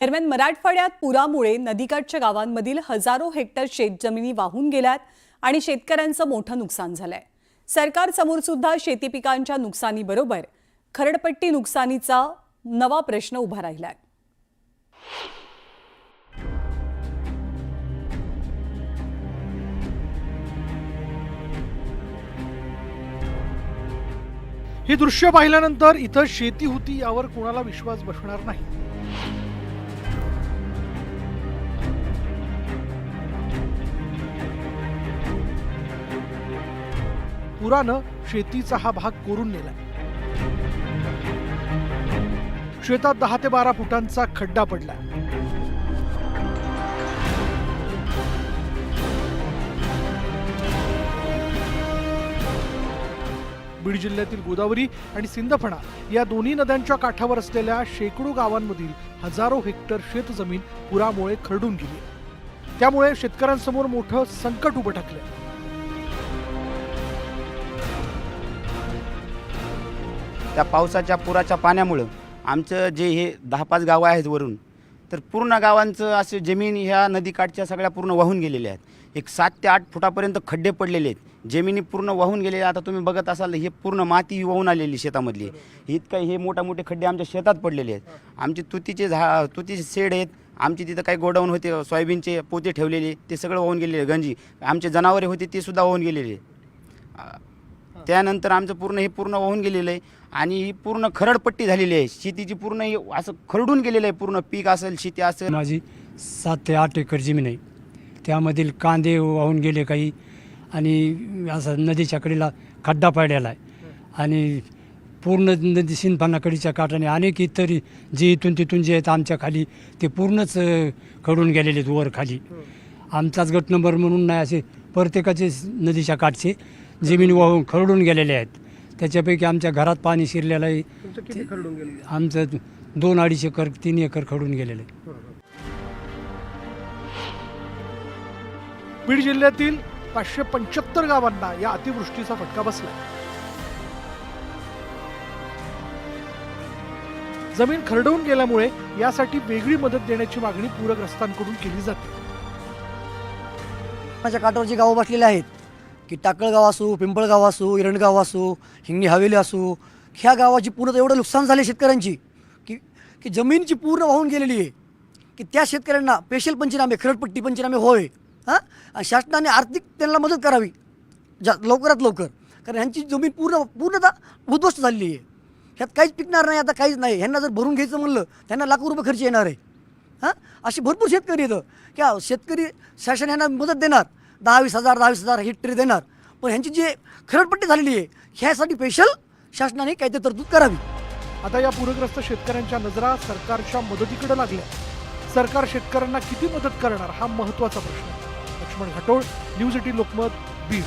दरम्यान मराठवाड्यात पुरामुळे नदीकाठच्या गावांमधील हजारो हेक्टर शेतजमिनी वाहून गेल्यात आणि शेतकऱ्यांचं मोठं नुकसान झालंय। सरकार समोर सुद्धा शेती पिकांच्या नुकसानीबरोबर खरडपट्टी नुकसानीचा नवा प्रश्न उभा राहिलाय। ही दृश्य पाहिल्यानंतर इथं शेती होती यावर कोणाला विश्वास बसणार नाही। पुरानं शेतीचा हा भाग कोरून नेला। शेतात 10 ते 12 फुटांचा खड्डा पडला। बीड जिल्ह्यातील गोदावरी आणि सिंदफणा या दोन्ही नद्यांच्या काठावर असलेल्या शेकडो गावांमधील हजारो हेक्टर शेतजमीन पुरामुळे खरडून गेली। त्यामुळे शेतकऱ्यांसमोर मोठं संकट उभं ठाकलं। त्या पावसाच्या पुराच्या पाण्यामुळे आमचं जे हे 10-5 गावं आहेत वरून, तर पूर्ण गावांचं असे जमीन ह्या नदीकाठच्या सगळ्या पूर्ण वाहून गेलेल्या आहेत। एक 7 ते 8 फुटापर्यंत खड्डे पडलेले आहेत, जमिनी पूर्ण वाहून गेलेल्या। आता तुम्ही बघत असाल हे पूर्ण माती वाहून आलेली शेतामधली। इतकं हे मोठे खड्डे आमच्या शेतात पडलेले आहेत। आमचे तुतीचे शेड आहेत, आमची तिथं काही गोडाऊन होते, सोयाबीनचे पोते ठेवलेले ते सगळं वाहून गेलेले। गंजी आमचे जनावरे होते ते सुद्धा वाहून गेलेले। त्यानंतर आमचं पूर्ण वाहून गेलेलं आहे आणि ही पूर्ण खरडपट्टी झालेली आहे। शेतीची पूर्ण असं खरडून गेलेलं आहे। पूर्ण पीक असेल, शेती असेल। माझी 7 ते 8 एकर जमीन आहे, त्यामधील कांदे वाहून गेले काही, आणि असं नदीच्या कडेला खड्डा पडलेला आहे आणि पूर्ण नदी सिंदफणाकडीच्या काठाने अनेक इतर जे इथून तिथून जे आहेत आमच्या खाली ते पूर्णच खडून गेलेले आहेत वर खाली। आमचाच गट नंबर म्हणून नाही, असे प्रत्येकाचे नदीच्या काठचे जमीन वाहून खरडून गेलेले आहेत। त्याच्यापैकी आमच्या घरात पाणी शिरलेलं आहे। आमचं 2-2.5 एकर 3 एकर खडून गेलेलं आहे। बीड जिल्ह्यातील 575 गावांना या अतिवृष्टीचा फटका बसला। जमीन खरडवून गेल्यामुळे यासाठी वेगळी मदत देण्याची मागणी पूरग्रस्तांकडून केली जाते। माझ्या काठावर जी गावं बसलेली आहेत की टाकळगाव असो, पिंपळगाव असो, इरणगाव असो, हिंगणी हवेली असो, ह्या गावाची पूर्ण एवढं नुकसान झाले शेतकऱ्यांची की जमीनची पूर्ण वाहून गेलेली आहे की त्या शेतकऱ्यांना स्पेशल पंचनामे, खरडपट्टी पंचनामे होय आणि शासनाने आर्थिक त्यांना मदत करावी लवकरात लवकर, कारण ह्यांची जमीन पूर्णतः उद्ध्वस्त झालेली आहे। ह्यात काहीच पिकणार नाही, आता काहीच नाही। ह्यांना जर भरून घ्यायचं म्हणलं त्यांना लाखो रुपये खर्च येणार आहे। अशी भरपूर शेतकरी येतं की शेतकरी शासन ह्यांना मदत देणार, 10-20 हजार हेक्टरी देणार, पण ह्यांची जी खरडपट्टी झालेली आहे ह्यासाठी स्पेशल शासनाने काहीतरी तरतूद करावी। आता या पूरग्रस्त शेतकऱ्यांच्या नजरा सरकारच्या मदतीकडे लागल्या। सरकार शेतकऱ्यांना किती मदत करणार हा महत्त्वाचा प्रश्न। लक्ष्मण घाटोळ, न्यूज 18 लोकमत, बीड।